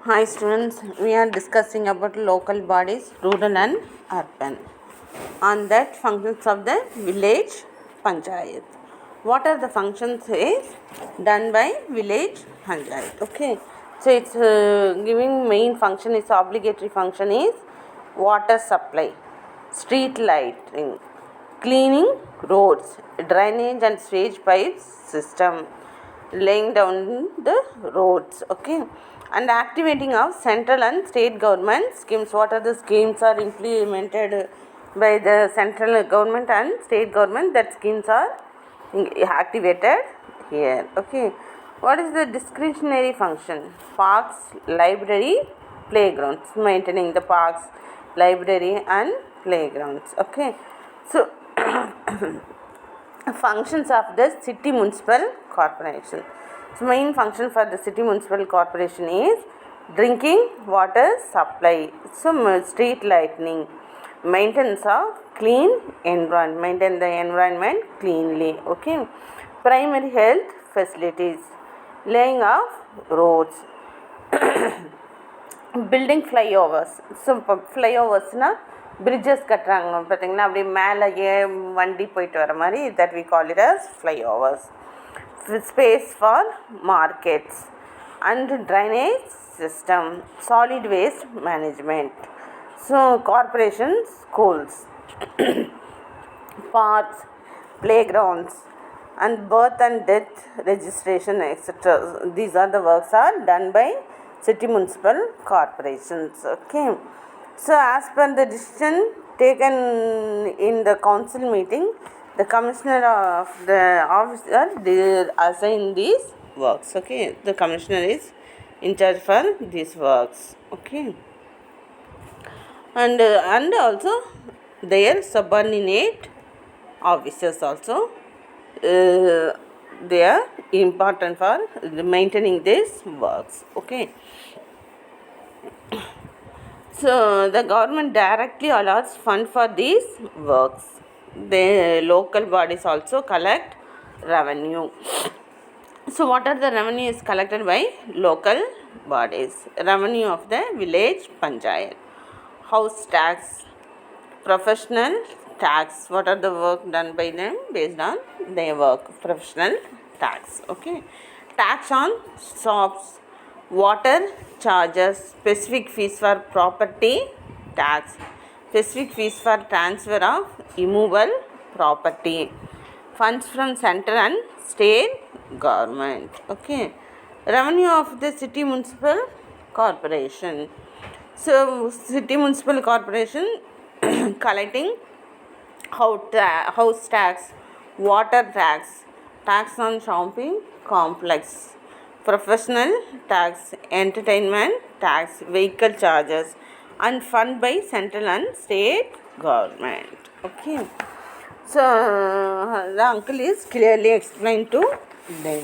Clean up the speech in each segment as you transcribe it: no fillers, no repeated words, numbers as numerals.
Hi students, we are discussing about local bodies, rural and urban. On that functions of the village panchayat. What are the functions is done by village panchayat? Okay, so it's giving main function is obligatory function is water supply, street lighting, cleaning roads, drainage and sewage pipes system, laying down the roads, okay, and activating of central and state government schemes. What are the schemes are implemented by the central government and state government? That schemes are activated here, okay. What is the discretionary function? Parks, library, playgrounds, maintaining the parks, library and playgrounds, okay. So functions of the city municipal corporation. So main function for the city municipal corporation is drinking water supply, so street lighting, maintenance of clean environment, maintain the environment cleanly, okay. Primary health facilities, laying of roads, building flyovers. So இப்போ ஃப்ளைஓவர்ஸ்னால் bridges கட்டுறாங்க பார்த்தீங்கன்னா, அப்படி மேலே வண்டி போயிட்டு வர மாதிரி, that we call it as flyovers. Space for markets and drainage system, solid waste management, so corporation schools, parks, playgrounds, and birth and death registration, etc. These are the works are done by city municipal corporations, okay. So as per the decision taken in the council meeting, the commissioner of the officer assign these works, okay. The commissioner is in charge for these works, okay. And also their subordinate officers also, they are important for maintaining these works, okay. So the government directly allots fund for these works. The local bodies also collect revenue. So what are the revenues collected by local bodies? Revenue of the village panchayat, house tax, professional tax. What are the work done by them based on their work? Professional tax, okay. Tax on shops, water charges, specific fees for property tax, specific fees for transfer of immovable property, funds from central and state government, okay. Revenue of the city municipal corporation. So city municipal corporation collecting house tax, water tax, tax on shopping complex, professional tax, entertainment tax, vehicle charges, and fund by central and state government, okay. So the uncle is clearly explained to them.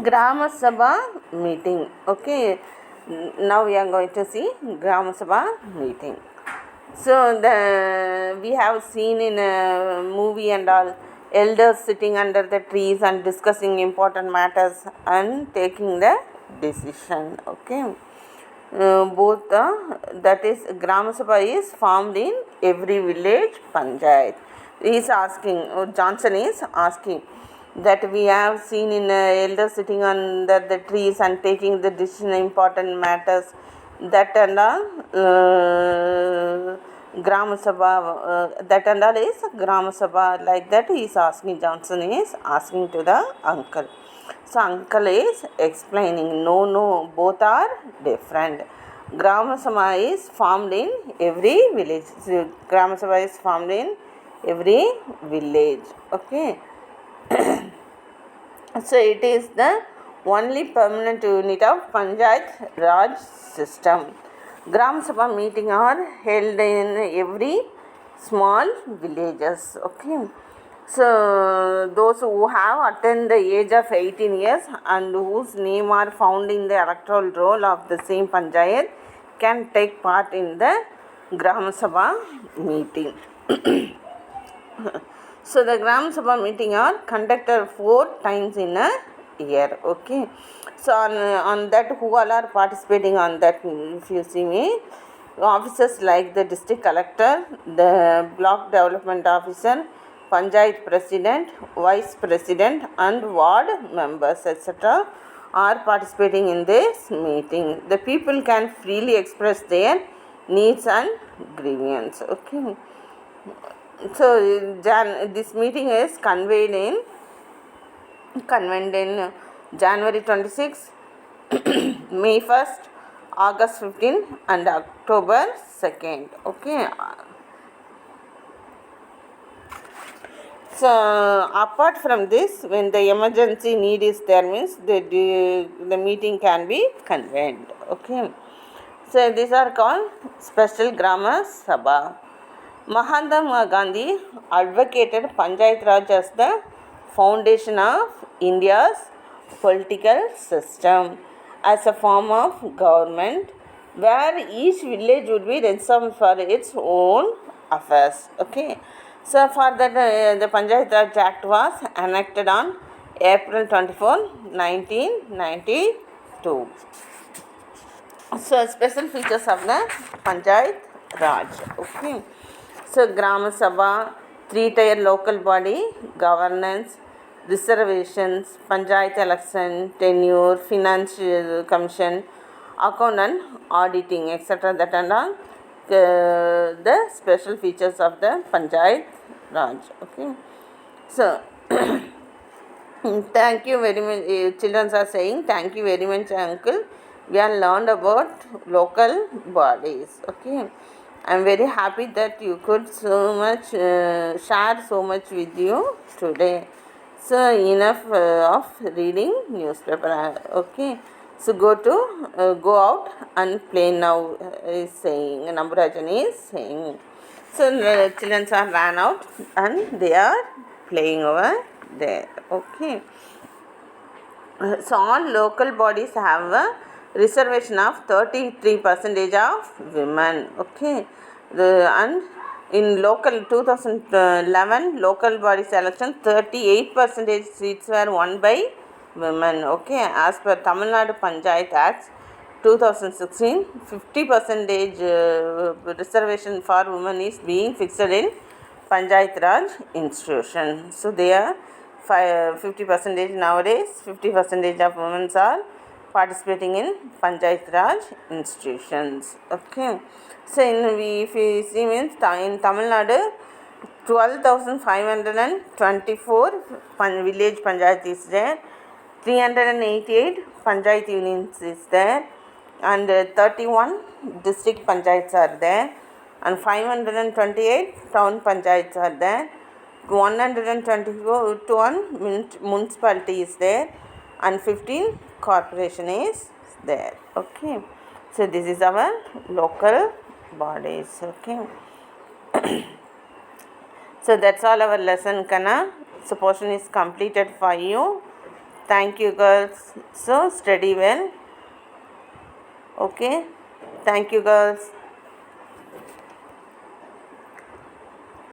Grama Sabha meeting, okay. Now we are going to see Grama Sabha meeting. So we have seen in a movie and all, elders sitting under the trees and discussing important matters and taking the decision, okay. Both that is Grama Sabha is formed in every village panchayat. He is asking, Johnson is asking, that we have seen in elders sitting under the trees and taking the decision important matters, that and all Grama Sabha, that and all is Grama Sabha, like that he is asking. Johnson is asking to the uncle. So uncle is explaining, no, both are different. Grama Sabha is formed in every village. So Grama Sabha is formed in every village, okay. So it is the only permanent unit of Panchayat Raj system. Gram Sabha meeting are held in every small villages, okay. So those who have attained the age of 18 years and whose name are found in the electoral roll of the same Panchayat can take part in the Gram Sabha meeting. So the Gram Sabha meeting are conducted 4 times in a year. Okay, so on that, who all are participating on that? If you see me, officers like the district collector, the block development officer, panchayat president, vice president, and ward members, etc., are participating in this meeting. The people can freely express their needs and grievance. Okay, so this meeting is convened in January 26, May 1st, August 15, and October 2nd. Okay. So apart from this, when the emergency need is there, means the meeting can be convened. Okay. So these are called special Grama Sabha. Mahatma Gandhi advocated Panchayat Raj as the foundation of India's political system as a form of government where each village would be responsible for its own affairs. Okay. So for that, the Panchayat Raj Act was enacted on April 24, 1992. So special features of the Panchayat Raj. Okay. So Grama Sabha, three-tier local body, governance, reservations, Panchayat election, tenure, financial commission, account and auditing, etc. That and all the special features of the Panchayat Raj. Okay. So thank you very much. Children are saying thank you very much, uncle. We have learned about local bodies. Okay. I am very happy that you could so much share so much with you today. So enough of reading newspaper. Okay. So go out and play now. Is saying Namburajani is saying. So the children are ran out and they are playing over there. Okay. So all local bodies have a reservation of 33% of women. Okay. And in local 2011 local body selection, 38% seats were won by women. Okay. As per Tamil Nadu Panchayat Act 2016, 50% reservation for women is being fixed in Panchayat Raj institution. So they are 50% nowadays. 50% of women are participating in Panchayat Raj institutions. Okay. So if you see means in Tamil Nadu, 12,524 village panchayat is there, 388 panchayat unions is there, and 31 district panchayats are there, and 528 town panchayats are there, 121 municipality is there, and 15 corporation is there. Okay. So this is our local bodies. Okay. So that's all our lesson, Kana. So portion is completed for you. Thank you, girls. So study well. Okay. Thank you, girls.